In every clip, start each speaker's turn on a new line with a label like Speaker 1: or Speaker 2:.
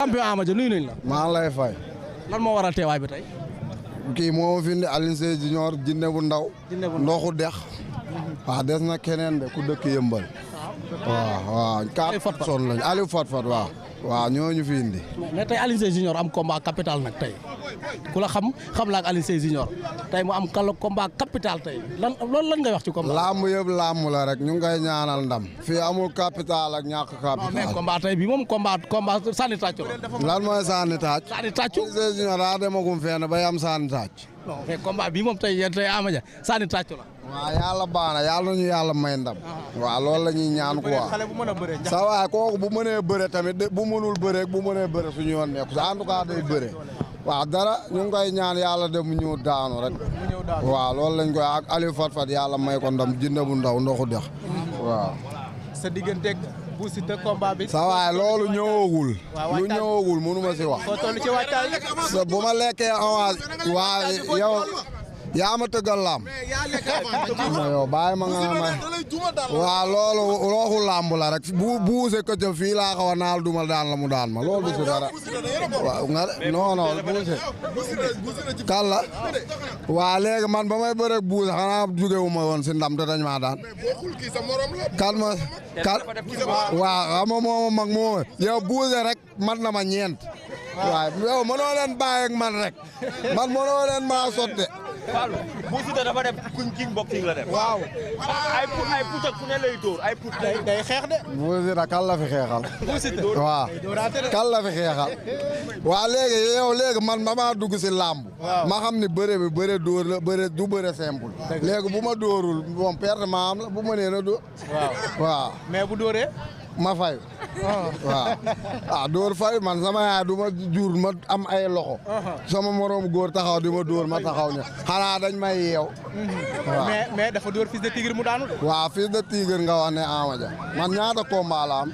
Speaker 1: champion Ama Dia nuyu nañ la.
Speaker 2: maa ngi lay fay.
Speaker 1: lan moo waral teewaay bi tey.
Speaker 2: kii moo fi indi Alioune Sèye Junior jinne bu ndaw. ndoxu dex. waaw des na keneen de ku dëkk yëmbal. waaw.
Speaker 1: Aliou Fat Fat
Speaker 2: son lañ Aliou Fat Fat waaw. waaw ñooñu fi indi.
Speaker 1: mais tey Alioune Sèye Junior am combat capital nag tey ku la xam la ak Alioune Sèye Junior tey mu am combat capital tey loolu lan ngay wax ci combat.
Speaker 2: làmb yëpp làmb la rek ñu ngi koy ñaanal ndam. fii amul capital ak ñàkk capital.
Speaker 1: mais combat tey bi moom combat sànni tàccu la.
Speaker 2: lan mooy sànni tàcc.
Speaker 1: sànni tàccu.
Speaker 2: Alioune Sèye Junior daa demagum fenn bay am sànni tàcc.
Speaker 1: non mais combat bi moom tey Ama Dia sànni tàccu la.
Speaker 2: waaw yàlla baax na yàlla nañu yàlla may ndam. waaw loolu la ñuy ñaan quoi. sa waay kooku bu mënee bëre tamit bu mënul bëre bu mënee bëre suñu yoon nekku en tout cas day bëre. waaw dara ñu ngi koy ñaan yàlla dem mu ñëw daanu rek. waaw loolu lañ koy ak Aliou Fat Fat yàlla may ko ndam jinne bu ndaw ndoxu dex. waaw.
Speaker 3: sa digganteeg bu Siteu combat bi.
Speaker 2: sa waay loolu ñëwagul. lu ñëwagul mënu ma si wax.
Speaker 3: foo toll ci waajtaay.
Speaker 2: bu ma lekkee avance. waa yow. yaa ma tëggal laam. yow bàyyi ma nga ma. waaw loolu looxu làmb la rek buuse ko ca fii laa xaw a naal duma daan la mu daan ma loolu du si dara. waaw nga non buuse. kan la. waa léegi man ba may bëreeg buuse xanaa jóge wu ma woon si ndam te dañ maa daan. kan ma kan. waaw xam nga moom mag moom yow buuse rek mat na ma ñeent. waaw yow mënoo leen bàyyi ak man rek man mënoo leen maa sotte.
Speaker 4: Fallou bu Siteu dafa def king boxing la def.
Speaker 3: waaw
Speaker 4: ay put ak ku ne lay dóor ay put.
Speaker 3: day xeex de.
Speaker 2: bu Siteu kan la fi xeexal.
Speaker 3: bu Siteu
Speaker 2: waaw kan la fi xeexal. waaw léegi man ba maa dugg si làmb. ma xam ni bëre dóor la du bëre simple. léegi bu ma dóorul bon perte ma am la bu ma nee na dóor. waaw
Speaker 3: mais bu dóoree.
Speaker 2: ma fay. waaw dóor fay man sama yaay du ma jur ma am ay loxo. sama morom góor taxaw di ma dóor ma taxaw ne xanaa dañ may yeew. waaw
Speaker 3: mais dafa dóor Fils de Tigre mu daanu.
Speaker 2: waaw Fils de Tigre nga wax ne Ama Dia man ñaata combat la am.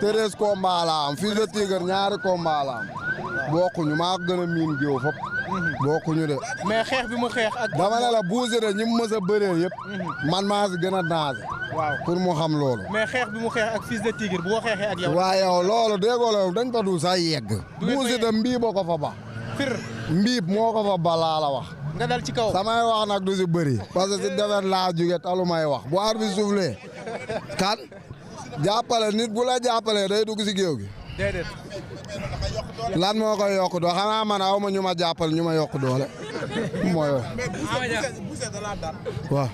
Speaker 2: 13 combat la am Fils de Tigre ñaari combat la am. bokkuñu maa gën a miin géew fop bokkuñu de.
Speaker 3: mais xeex bi mu xeex ak.
Speaker 2: dama ne la buuse de ñi mu mës a bëree yëpp. man maa si gën a danger.
Speaker 3: waaw
Speaker 2: pour mu xam loolu.
Speaker 3: mais xeex bi mu xeex ak Fils de Tigre bu ko xeexee ak yow.
Speaker 2: waaw yow loolu déggoo la dañ fa du sax yegg. buuse de mbii ba ko fa ba. mbiib moo ko fa ba laa la wax.
Speaker 3: nga dal ci kaw.
Speaker 2: samay wax nag du si bëri. parce que si defet laa jóge talu may wax bu arbitre bi soufflé kan jàppale nit bu la jàppalee day dugg si géew gi.
Speaker 3: déedéet.
Speaker 2: lan moo koy yokk doole xanaa man aw ma ñu ma jàppale ñu ma yokk doole mooy. waaw.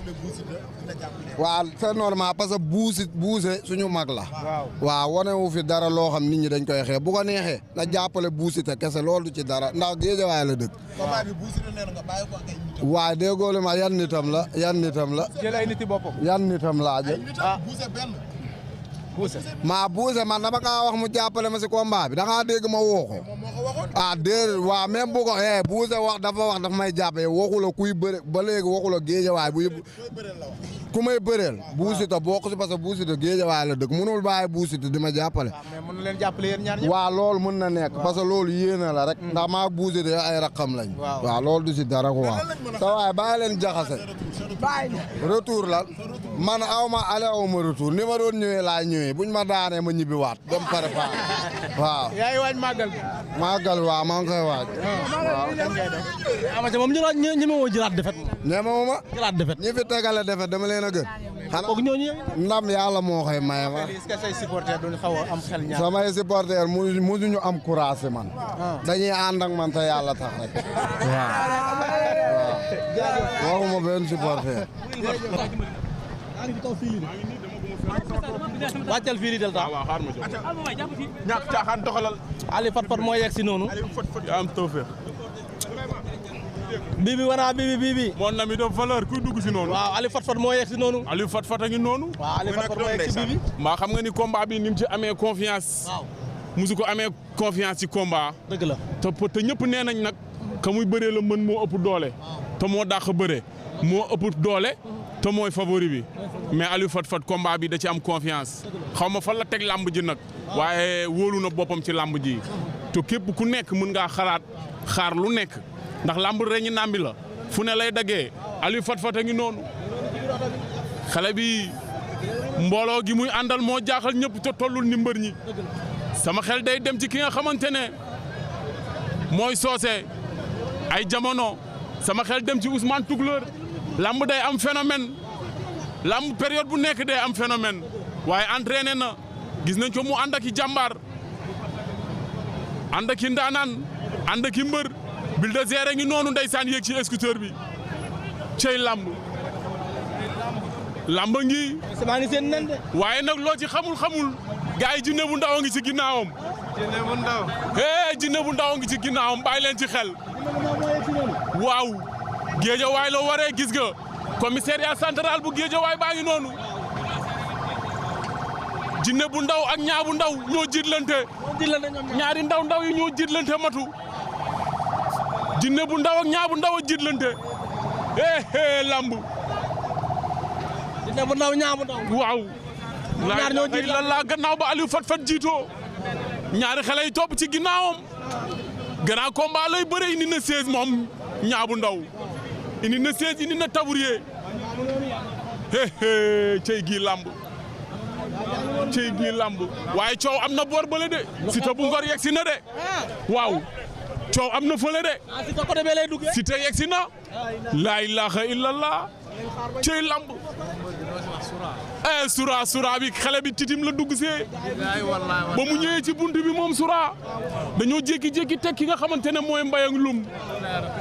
Speaker 2: waaw c'est normal parce que buuse suñu mag la. waaw wane wu fi dara loo xam nit ñi dañ koy xeex bu ko neexee na jàppale buuse te kese loolu du ci dara ndax géejawaay la dëkk. waaw déggoo li ma yan nitam la.
Speaker 3: jël ay niti boppam.
Speaker 2: yan nitam laa jël. maa buuse man dama kaa wax mu jàppale ma si combat bi da ngaa dégg ma woo ko. déedéet waaw même bu ko buuse wax dafa may jàppale waxu la kuy bëre ba léegi waxu la géejawaay bu yëpp ku may bëreel. buusita bokk si parce que buusita géejawaay la dëkk mënul bàyyi buusita di ma jàppale.
Speaker 3: mais mën na leen jàppale yéen ñaar ñëpp.
Speaker 2: waaw loolu mën na nekk parce que loolu yéena la rek. ndax maa buusita ay raqam lañ. waaw loolu du si dara ko waaw. sa waay bàyyi leen jaxase. retour la man aw ma ale aw ma retour ni ma doon ñëwee laa ñëwee buñ ma daanee ma ñibbi waat dem préparé waaw.
Speaker 3: yaa ngi waaj màggal.
Speaker 2: màggal waaw maa ngi koy waaj. waaw.
Speaker 1: Ama Dia moom ñeme woo jëlaat defet.
Speaker 2: ñeme wu ma.
Speaker 1: jëlaat defet.
Speaker 2: ñi fi tegale defet dama leen a gën. xanaa
Speaker 1: kooku ñooñu.
Speaker 2: ndam yàlla moo koy maye ma.
Speaker 3: est-ce que say supporters duñ xaw a am xel ñaar.
Speaker 2: samay supporters musuñu am courage man. dañuy ànd ak man te yàlla tax rek. waaw. waxuma benn supporter.
Speaker 1: wàccal fii del tax.
Speaker 4: waaw xaar ma jóg. ñàkk caaxaan doxalal.
Speaker 1: Aliou Fat Fat moo yegg si noonu.
Speaker 4: yaa am tawfeex.
Speaker 1: bii bi.
Speaker 4: mon ami de valeur kuy dugg si noonu.
Speaker 1: waaw Aliou Fat Fat moo yegg si noonu.
Speaker 4: Aliou Fat Fat a ngi noonu.
Speaker 1: waaw Aliou Fat Fat moo yegg si bii bi.
Speaker 4: maa xam nga ni combat bi ni mu ci amee confiance.
Speaker 1: waaw
Speaker 4: musu ko amee confiance ci combat.
Speaker 1: dëgg la.
Speaker 4: te ñëpp nee nañ nag ka muy bëree la mën moo ëpp doole. te moo dàq bëre moo ëpp doole. te mooy favori bi mais Aliou Fat Fat combat bi da ci am confiance xaw ma fan la teg làmb ji nag waaye wóolu na boppam ci làmb ji te képp ku nekk mën ngaa xaar lu nekk ndax làmb reñi nambi la fu ne lay daggee Aliou Fat Fat a ngi noonu xale bi mbooloo gi muy àndal moo jaaxal ñëpp te tollul ni mbër ñi sama xel day dem ci ki nga xamante ne mooy Socé ay jamono sama xel dem ci Ousmane Tougleur lamb day am phénomène lamb période bu nekk day am phénomène waaye entraîné na gis nañ ko mu ànd ak i jàmbaar ànd ak i ndaanaan ànd ak i mbër Bulldozer ngi noonu ndeysaan yéeg ci scooter bi cey lamb ngi
Speaker 1: maa ngi seen nan de.
Speaker 4: waaye nag loo ci xamul gars yi jinne bu ndaw a ngi ci ginnaawam.
Speaker 3: jinne bu ndaw.
Speaker 4: jinne bu ndaw a ngi ci ginnaawam bàyyi leen ci xel. waaw. Géejawaay la waree gis nga commissariat central bu Géejawaay baa ngi noonu. jinne bu ndaw ak ñaa bu ndaw ñoo jiitlante. ñaari ndaw yi ñoo jiitlante matu. jinne bu ndaw ak ñaa bu ndaw a jiitlante. lamb.
Speaker 1: jinne bu ndaw ñaa bu ndaw.
Speaker 4: waaw.
Speaker 1: ñaar ñoo jiitlante
Speaker 4: lan laa gannaaw ba Aliou Fat jiitoo. ñaari xale yi topp ci ginnaawam. grand combat lay bëre indi na 16 moom ñaa bu ndaw. indi na 16 indi na tabourier. cey gii lamb. cey gii lamb. waaye coow am na boor bële de. Siteu bu Ngor yegg si na de. waaw. coow am na fële de.
Speaker 1: Siteu côté bee lay duggee.
Speaker 4: Siteu yegg si na. laa ilaaha illallah. cey lamb. sura bi xale bi titim la dugg see. ba mu ñëwee ci bunt bi moom sura. dañoo jékki-jékki teg ki nga xamante ne mooy mbay ak lum.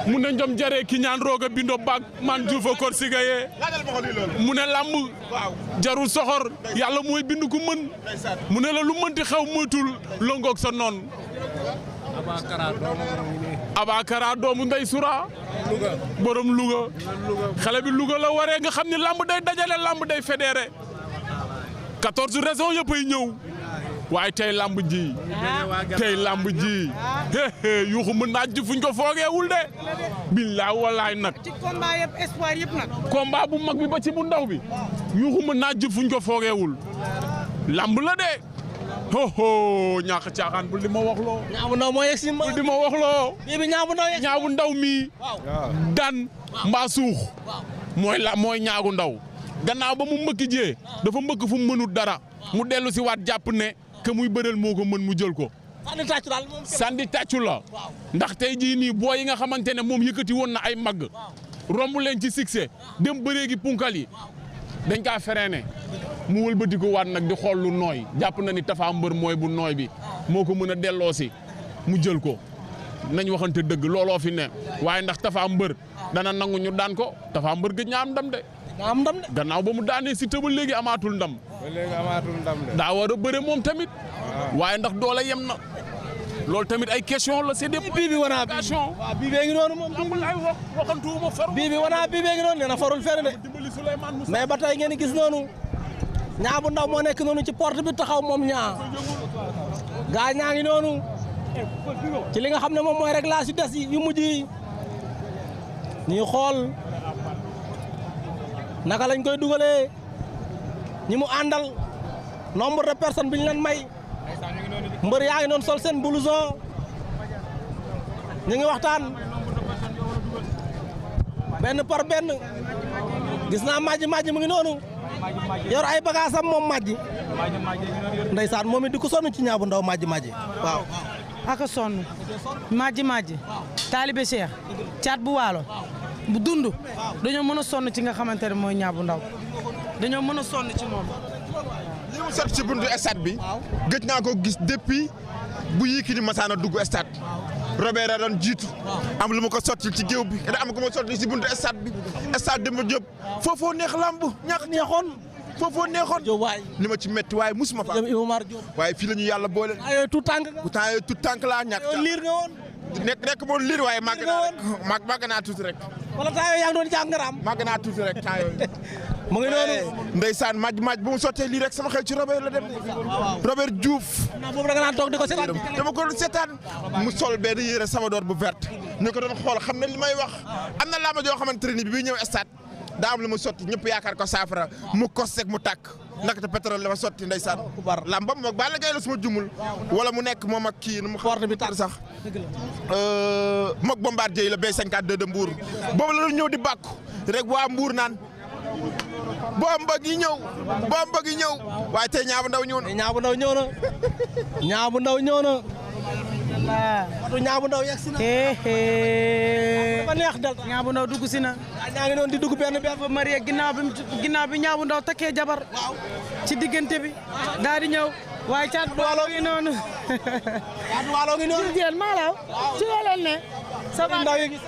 Speaker 4: mu ne njom jaree ki ñaan rooga bindo baag man juufa kor sigayee. mu ne lamb jarul soxor yàlla mooy bind ku mën. mu ne la lu mënti xew moytul longoog sa noon. Abakara doomu ndey sura. borom Louga. xale bi Louga la waree nga xam ne lamb day dajale lamb day fédéré. 14 raisons yëpp ay ñëw. waaye tey lamb ji. yuuxu mën naa ji fuñ ko foogeewul de. billaay wallaay nag.
Speaker 5: ci combat yëpp espoir yëpp nag.
Speaker 4: combat bu mag bi ba ci bu ndaw bi. yuuxu mën naa ji fuñ ko foogeewul. lamb la de. ñàkk caaxaan bul di ma wax loo.
Speaker 1: ñaa bu ndaw moo yegg si ma.
Speaker 4: bul di ma wax loo.
Speaker 1: bii bi ñaa bu ndaw yegg si.
Speaker 4: ñaa bu ndaw mii. daan mbaa suux. mooy ñaagu ndaw. gannaaw ba mu mbëkk jee dafa mbëkk fu mu mënut dara. mu dellu si waat jàpp ne que muy bëreel moo ko mën mu jël ko.
Speaker 1: sànni tàccu daal moom.
Speaker 4: sànni tàccu la. ndax tey jii nii boo yi nga xamante ne moom yëkkati woon na ay mag. romb leen ci succès dem bëree gi punkal yi dañ kaa freiné. mu wëlbati ko waat nag di xool lu nooy jàpp na ni Tapha Mbeur mooy bu nooy bi moo ko mën a delloo si mu jël ko nañ waxante dëgg looloo fi ne waaye ndax Tapha Mbeur dana nangu ñu daan ko Tapha Mbeur gëj ñaa am ndam de. gannaaw ba mu daanee Siteu ba léegi amaatul ndam. daa war a bëre moom tamit. waaye ndax doole yem na. loolu tamit ay question la c'est des
Speaker 1: bii bi wanaa
Speaker 4: question.
Speaker 1: waaw bii bee ngi noonu moom.
Speaker 4: amul ay waxantuwuma faru.
Speaker 1: bii bi wanaa bii bee ngi noonu nee na farul fenn de. mais ba tey ngeen gis noonu. ñaa bu ndaw moo nekk noonu ci porte bi taxaw moom ñaa. gaa ñaa ngi noonu. ci li nga xam ne moom mooy réglage yu des yu mujj yi. ñuy xool naka lañ koy dugalee. ñi mu àndal. nombre de personnes bi ñu leen may. mbër yaa ngi noonu sol seen blouson. ñu ngi waxtaan. benn par benn. gis naa majji mu ngi noonu. yor ay bagaasam moom majji. ndeysaan moom it di ko sonn ci ñaa bu ndaw majji waaw.
Speaker 5: aka sonn majji taalibe Cheikh caat bu waalo bu dund dañoo mën a sonn ci nga xamante ne mooy ñaa bu ndaw dañoo mën a sonn ci moom.
Speaker 6: li mu sotti ci buntu stade bi gëj naa ko gis depuis bu Yékini masaana dugg stade Robert a doon jiitu am lu ma ko sotti ci géew bi da am ko ma sotti ci buntu stade bi stade Demba Diop foofoo neex lamb ñàkk neexoon foofoo neexoon li ma ci metti waaye musuma fa waaye fii la ñu yàlla boole
Speaker 1: ayoo tout tànk
Speaker 6: tout tànk laa ñàkk
Speaker 1: liir nga woon
Speaker 6: nekk moom liir waaye màgg naa tuuti rek
Speaker 1: wala temps yooyu yaa ngi doon jàngaraam
Speaker 6: màgg naa tuuti rek temps yooyu
Speaker 1: mu ngi noonu
Speaker 6: ndeysaan maaj bu mu sottee lii rek sama xel ci Robert la dem Robert Diouf
Speaker 1: boobu da nga naan toog di ko seetaan
Speaker 6: dama ko doon seetaan mu sol benn yére sama door bu verte ñu ko doon xool xam ne li may wax am na làmb joo xamante ne bi bi ñëw stade daa am lu mu sotti ñëpp yaakaar ko saafara mu kostek mu tàkk ndaxte pétrole la ma sotti ndeysaan làmbam moom Balla Gaye la suma jumul wala mu nekk moom ak kii nu mu porte bi tar sax mook Bombardier la B52 de Mbour boobu la doon ñëw di bàkku rek waa Mbour naan bomba gi ñëw waaye tey Niang bu Ndaw ñëw na.
Speaker 1: Niang bu Ndaw ñëw na. Niang bu Ndaw ñëw na. Fatou Niang bu Ndaw yegg si na. dafa neex dal.
Speaker 5: Niang bu Ndaw dugg si na.
Speaker 1: ñaa ngi noonu di dugg benn
Speaker 5: fa marié ginnaaw bi Niang bu Ndaw takkee jabar. ci diggante bi. daal di ñëw. waaye caat bu waalo ngi noonu.
Speaker 1: caat bu waalo ngi noonu.
Speaker 5: jigéen maalaw ci loo leen ne.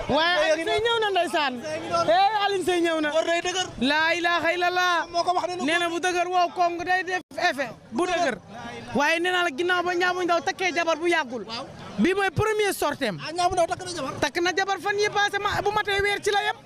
Speaker 5: waaye Alioune Seye ñëw na ndeysaan. Alioune Seye ñëw na.
Speaker 1: war day dëgër.
Speaker 5: laa ilaaha illallah.
Speaker 1: moo ko wax
Speaker 5: nee na bu dëgër wow kong day def effet bu dëgër. waaye nee naa la ginnaaw ba Niang bu Ndaw takkee jabar bu yàggul. bii mooy premier sortem.
Speaker 1: Niang bu Ndaw takk na jabar.
Speaker 5: takk na jabar fan yi passé bu matee weer ci la yem.